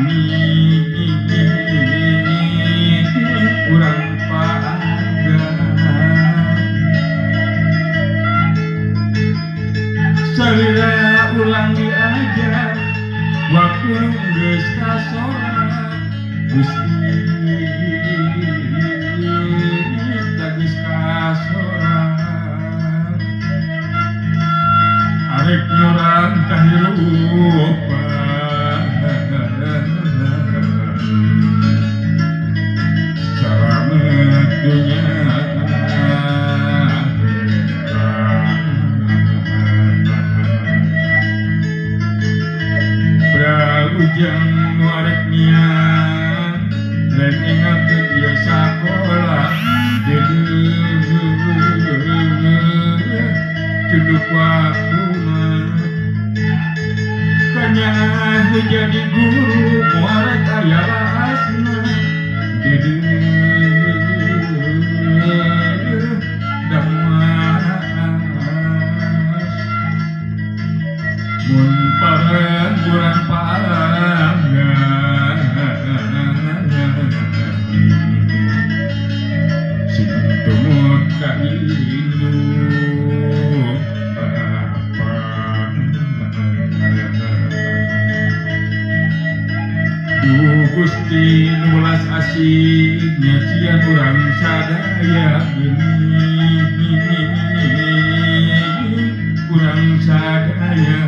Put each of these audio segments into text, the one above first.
wani urang paanggan salira ulang diajar waktu geus kasoran Gusti geus kasoran arek nyurang kahirupan selamat dunia Ujang nuarek nian rek ingatkeun ieu sakola cuduk waktuna kanyana jadi guru muarek aya laasna mun paran kurang parangan sing tumut ka indung apa Gusti nulas asihnya cia kurang sadaya ini kurang sadaya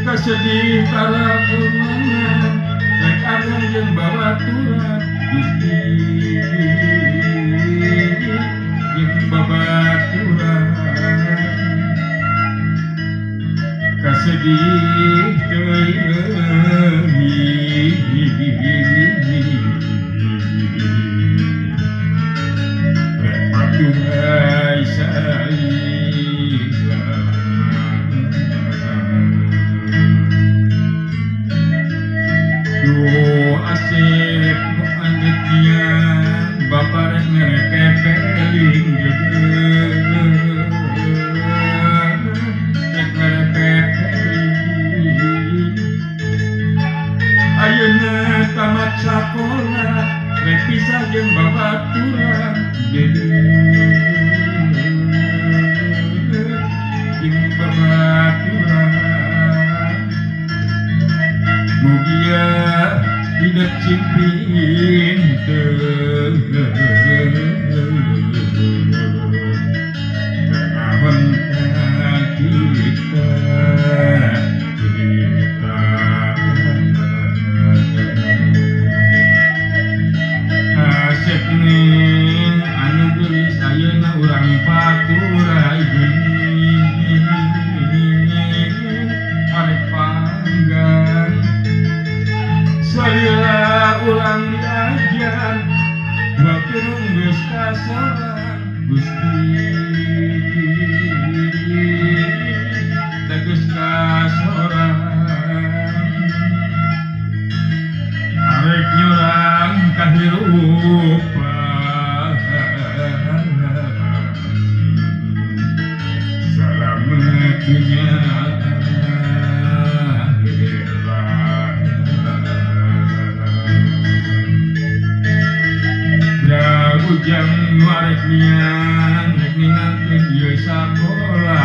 kasedih kalakumangan rek arang jeung babaturan Gusti jeung babaturan kasedih teuing rek patungai asep nu angetnya bapak ngerepepeling ngerepepeling ayeuna tamat sakola rek pisah jeung babaturan jeung babaturan mugia tidak cimpin terahon kita asep ning anu geus ayeuna urang paturai arek panggan salira ulang diajar waktu geus kasoran Gusti geus kasoran arek nyurang kahirupan salamet dunia ujang nuarek nian rek ningalkeun ieu sakola